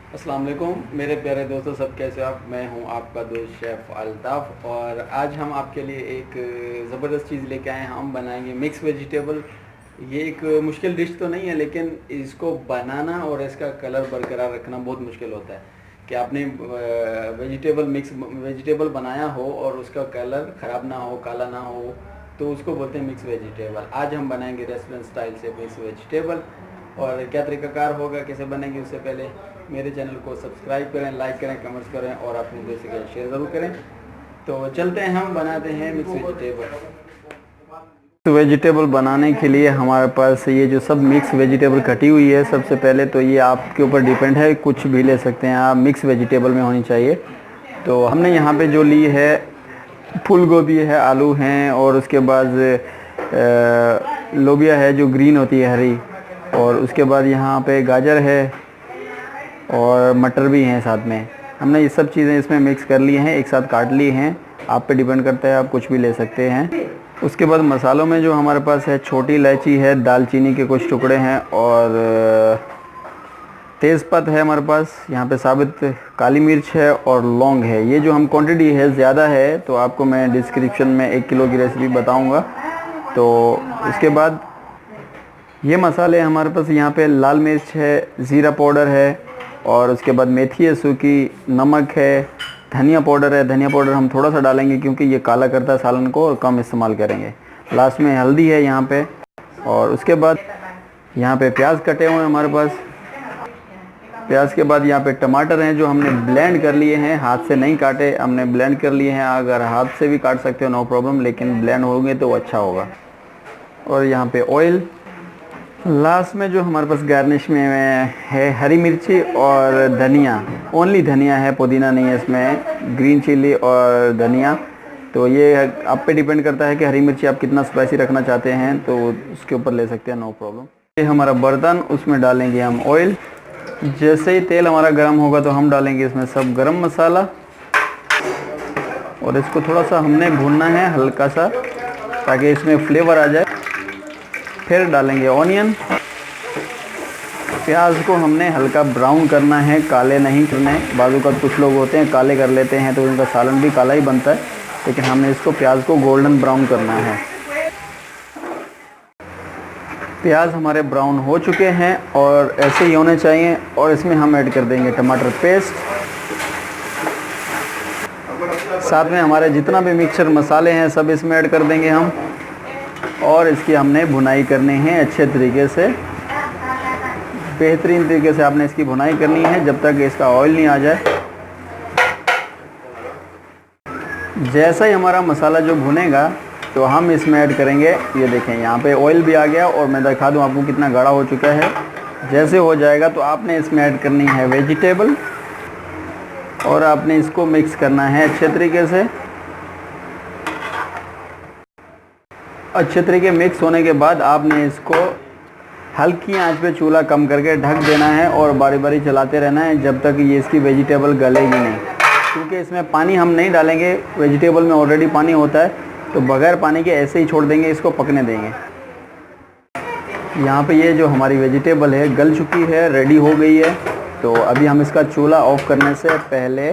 अस्सलाम वालेकुम मेरे प्यारे दोस्तों, सब कैसे हो आप। मैं हूं आपका दोस्त शेफ़ अल्ताफ़ और आज हम आपके लिए एक ज़बरदस्त चीज़ लेके आए हैं। हम बनाएंगे मिक्स वेजिटेबल। ये एक मुश्किल डिश तो नहीं है, लेकिन इसको बनाना और इसका कलर बरकरार रखना बहुत मुश्किल होता है कि आपने वेजिटेबल बनाया हो और उसका कलर ख़राब ना हो, काला ना हो, तो उसको बोलते हैं मिक्स वेजिटेबल। आज हम बनाएंगे रेस्टोरेंट स्टाइल से मिक्स वेजिटेबल। और क्या तरीक़ाकार होगा, कैसे बनेंगे, उससे पहले मेरे चैनल को सब्सक्राइब करें, लाइक करें, कमेंट्स करें और अपने दोस्त के साथ शेयर ज़रूर करें। तो चलते हैं, हम बनाते हैं मिक्स वेजिटेबल। तो वेजिटेबल बनाने के लिए हमारे पास ये जो सब मिक्स वेजिटेबल कटी हुई है, सबसे पहले तो ये आपके ऊपर डिपेंड है, कुछ भी ले सकते हैं आप, मिक्स वेजिटेबल में होनी चाहिए। तो हमने यहाँ पे जो ली है, फूल गोभी है, आलू हैं, और उसके बाद लोबिया है जो ग्रीन होती है, हरी, और उसके बाद यहाँ पे गाजर है और मटर भी हैं साथ में। हमने ये सब चीज़ें इसमें मिक्स कर ली हैं, एक साथ काट ली हैं। आप पे डिपेंड करता है, आप कुछ भी ले सकते हैं। उसके बाद मसालों में जो हमारे पास है, छोटी इलायची है, दालचीनी के कुछ टुकड़े हैं और तेज़पत्ता है हमारे पास, यहाँ पे साबित काली मिर्च है और लौंग है। ये जो हम क्वांटिटी है ज़्यादा है, तो आपको मैं डिस्क्रिप्शन में 1 किलो की रेसिपी बताऊँगा। तो उसके बाद ये मसाले हमारे पास, यहाँ पे लाल मिर्च है, ज़ीरा पाउडर है, और उसके बाद मेथी है सूखी, नमक है, धनिया पाउडर है। धनिया पाउडर हम थोड़ा सा डालेंगे क्योंकि ये काला करता है सालन को, और कम इस्तेमाल करेंगे। लास्ट में हल्दी है यहाँ पे, और उसके बाद यहाँ पे प्याज कटे हुए हैं हमारे पास। प्याज के बाद यहाँ पे टमाटर हैं जो हमने ब्लेंड कर लिए हैं, हाथ से नहीं काटे, हमने ब्लेंड कर लिए हैं। अगर हाथ से भी काट सकते हो नो प्रॉब्लम, लेकिन ब्लेंड होंगे तो अच्छा होगा। और यहाँ पे ऑयल। लास्ट में जो हमारे पास गार्निश में है, हरी मिर्ची और धनिया, ओनली धनिया है, पुदीना नहीं है इसमें, ग्रीन चिली और धनिया। तो ये आप पे डिपेंड करता है कि हरी मिर्ची आप कितना स्पाइसी रखना चाहते हैं, तो उसके ऊपर ले सकते हैं, नो प्रॉब्लम। ये हमारा बर्तन, उसमें डालेंगे हम ऑयल। जैसे ही तेल हमारा गर्म होगा तो हम डालेंगे इसमें सब गरम मसाला, और इसको थोड़ा सा हमने भूनना है हल्का सा, ताकि इसमें फ्लेवर आ जाए। फिर डालेंगे ऑनियन। प्याज को हमने हल्का ब्राउन करना है, काले नहीं करने। बाजू का कुछ लोग होते हैं काले कर लेते हैं, तो उनका सालन भी काला ही बनता है, लेकिन हमने इसको प्याज को गोल्डन ब्राउन करना है। प्याज हमारे ब्राउन हो चुके हैं और ऐसे ही होने चाहिए, और इसमें हम ऐड कर देंगे टमाटर पेस्ट। साथ में हमारे जितना भी मिक्सचर मसाले हैं सब इसमें ऐड कर देंगे हम, और इसकी हमने भुनाई करनी है अच्छे तरीके से, बेहतरीन तरीके से आपने इसकी भुनाई करनी है जब तक इसका ऑयल नहीं आ जाए। जैसा ही हमारा मसाला जो भुनेगा तो हम इसमें ऐड करेंगे, ये देखें यहाँ पे ऑयल भी आ गया, और मैं दिखा दूँ आपको कितना गाढ़ा हो चुका है। जैसे हो जाएगा तो आपने इसमें ऐड करनी है वेजिटेबल, और आपने इसको मिक्स करना है अच्छे तरीके से। अच्छे तरीके मिक्स होने के बाद आपने इसको हल्की आंच पे चूल्हा कम करके ढक देना है, और बारी बारी चलाते रहना है जब तक ये इसकी वेजिटेबल गलेगी नहीं, क्योंकि इसमें पानी हम नहीं डालेंगे, वेजिटेबल में ऑलरेडी पानी होता है, तो बगैर पानी के ऐसे ही छोड़ देंगे, इसको पकने देंगे। यहाँ पे ये जो हमारी वेजिटेबल है गल चुकी है, रेडी हो गई है। तो अभी हम इसका चूल्हा ऑफ करने से पहले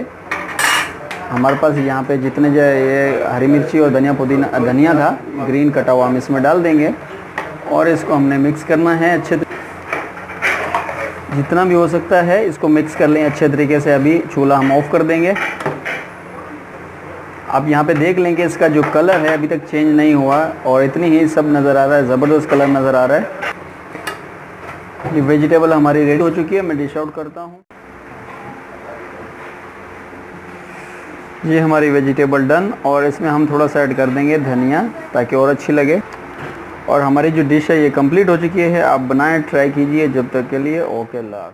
हमारे पास यहाँ पे जितने जो ये हरी मिर्ची और धनिया था ग्रीन कटा हुआ, हम इसमें डाल देंगे, और इसको हमने मिक्स करना है अच्छे जितना भी हो सकता है, इसको मिक्स कर लें अच्छे तरीके से। अभी चूल्हा हम ऑफ कर देंगे। आप यहाँ पे देख लें कि इसका जो कलर है अभी तक चेंज नहीं हुआ, और इतनी ही सब नज़र आ रहा है, ज़बरदस्त कलर नज़र आ रहा है। ये वेजिटेबल हमारी रेडी हो चुकी है, मैं डिश आउट करता हूँ। ये हमारी वेजिटेबल डन, और इसमें हम थोड़ा सा ऐड कर देंगे धनिया ताकि और अच्छी लगे। और हमारी जो डिश है ये कंप्लीट हो चुकी है। आप बनाएं, ट्राई कीजिए। जब तक के लिए ओके, अल्लाह।